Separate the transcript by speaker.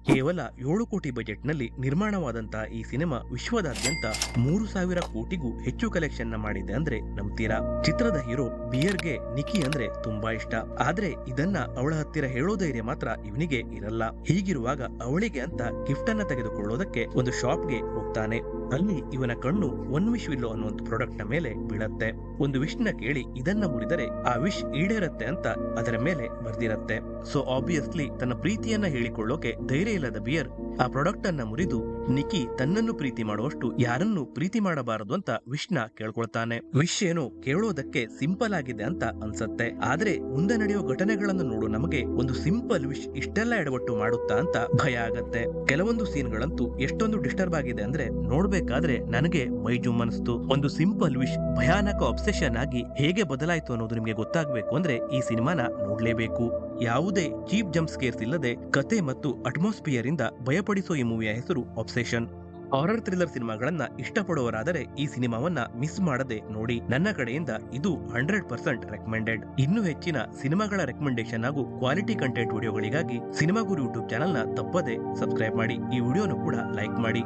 Speaker 1: ಕೇವಲ 7 ಕೋಟಿ ಬಜೆಟ್ನಲ್ಲಿ ನಿರ್ಮಾಣವಾದಂತಹ ಈ ಸಿನಿಮಾ ವಿಶ್ವದಾದ್ಯಂತ 3,000 ಕೋಟಿಗೂ ಹೆಚ್ಚು ಕಲೆಕ್ಷನ್ ನ ಮಾಡಿದೆ ಅಂದ್ರೆ ನಂಬ್ತೀರಾ? ಚಿತ್ರದ ಹೀರೋ ಬಿಯರ್ಗೆ ನಿಕಿ ಅಂದ್ರೆ ತುಂಬಾ ಇಷ್ಟ. ಆದ್ರೆ ಇದನ್ನ ಅವಳ ಹತ್ತಿರ ಹೇಳೋ ಧೈರ್ಯ ಮಾತ್ರ ಇವನಿಗೆ ಇರಲ್ಲ. ಹೀಗಿರುವಾಗ ಅವಳಿಗೆ ಅಂತ ಗಿಫ್ಟ್ ಅನ್ನ ತೆಗೆದುಕೊಳ್ಳೋದಕ್ಕೆ ಒಂದು ಶಾಪ್ಗೆ ಹೋಗ್ತಾನೆ. ಅಲ್ಲಿ ಇವನ ಕಣ್ಣು ಒನ್ ವಿಶ್ ವಿಲ್ಲೋ ಅನ್ನುವಂತ ಪ್ರಾಡಕ್ಟ್ ನ ಮೇಲೆ ಬೀಳತ್ತೆ. ಒಂದು ವಿಶ್ ನ ಕೇಳಿ ಇದನ್ನ ಮುರಿದರೆ ಆ ವಿಶ್ ಈಡೇರತ್ತೆ ಅಂತ ಅದರ ಮೇಲೆ ಬರ್ದಿರತ್ತೆ. ಸೊ ಆಬ್ವಿಯಸ್ಲಿ ತನ್ನ ಪ್ರೀತಿಯನ್ನ ಹೇಳಿಕೊಳ್ಳೋಕೆ ಧೈರ್ಯ ಇಲ್ಲದ ಬಿಯರ್ ಆ ಪ್ರಾಡಕ್ಟ್ ಅನ್ನ ಮುರಿದು ನಿಕಿ ತನ್ನನ್ನು ಪ್ರೀತಿ ಮಾಡುವಷ್ಟು ಯಾರನ್ನು ಪ್ರೀತಿ ಮಾಡಬಾರದು ಅಂತ ವಿಶ್ ನ ಕೇಳ್ಕೊಳ್ತಾನೆ. ವಿಶ್ ಏನು ಕೇಳೋದಕ್ಕೆ ಸಿಂಪಲ್ ಆಗಿದೆ ಅಂತ ಅನ್ಸತ್ತೆ, ಆದ್ರೆ ಮುಂದೆ ನಡೆಯೋ ಘಟನೆಗಳನ್ನು ನೋಡು ನಮಗೆ ಒಂದು ಸಿಂಪಲ್ ವಿಶ್ ಇಷ್ಟೆಲ್ಲ ಎಡವಟ್ಟು ಮಾಡುತ್ತಾ ಅಂತ ಭಯ ಆಗತ್ತೆ. ಕೆಲವೊಂದು ಸೀನ್ಗಳಂತೂ ಎಷ್ಟೊಂದು ಡಿಸ್ಟರ್ಬ್ ಆಗಿದೆ ಅಂದ್ರೆ ನೋಡ್ಬೇಕಾದ್ರೆ ನನಗೆ ಮೈ ಜುಮ್ ಅನಿಸ್ತು. ಒಂದು ಸಿಂಪಲ್ ವಿಶ್ ಭಯಾನಕ ಅಬ್ಸೆಷನ್ ಆಗಿ ಹೇಗೆ ಬದಲಾಯಿತು ಅನ್ನೋದು ನಿಮ್ಗೆ ಗೊತ್ತಾಗ್ಬೇಕು ಅಂದ್ರೆ ಈ ಸಿನಿಮಾನ ನೋಡ್ಲೇಬೇಕು. ಯಾವುದೇ ಚೀಪ್ ಜಂಪ್ ಸ್ಕೇರ್ಸ್ ಇಲ್ಲದೆ ಕತೆ ಮತ್ತು ಅಟ್ಮಾಸ್ಫಿಯರ್ ಇಂದ ಭಯಪಡಿಸೋ ಈ ಮೂವಿಯ ಹೆಸರು ಆಬ್ಸೆಷನ್. ಹಾರರ್ ಥ್ರಿಲ್ಲರ್ ಸಿನಿಮಾಗಳನ್ನ ಇಷ್ಟಪಡುವರಾದರೆ ಈ ಸಿನಿಮಾವನ್ನ ಮಿಸ್ ಮಾಡದೆ ನೋಡಿ. ನನ್ನ ಕಡೆಯಿಂದ ಇದು 100% ರೆಕಮೆಂಡೆಡ್. ಇನ್ನೂ ಹೆಚ್ಚಿನ ಸಿನಿಮಾಗಳ ರೆಕಮೆಂಡೇಶನ್ ಹಾಗೂ ಕ್ವಾಲಿಟಿ ಕಂಟೆಂಟ್ ವಿಡಿಯೋಗಳಿಗಾಗಿ ಸಿನಿಮಾ ಗುರು ಯೂಟ್ಯೂಬ್ ಚಾನೆಲ್ ನ ತಪ್ಪದೆ ಸಬ್ಸ್ಕ್ರೈಬ್ ಮಾಡಿ. ಈ ವಿಡಿಯೋನು ಕೂಡ ಲೈಕ್ ಮಾಡಿ.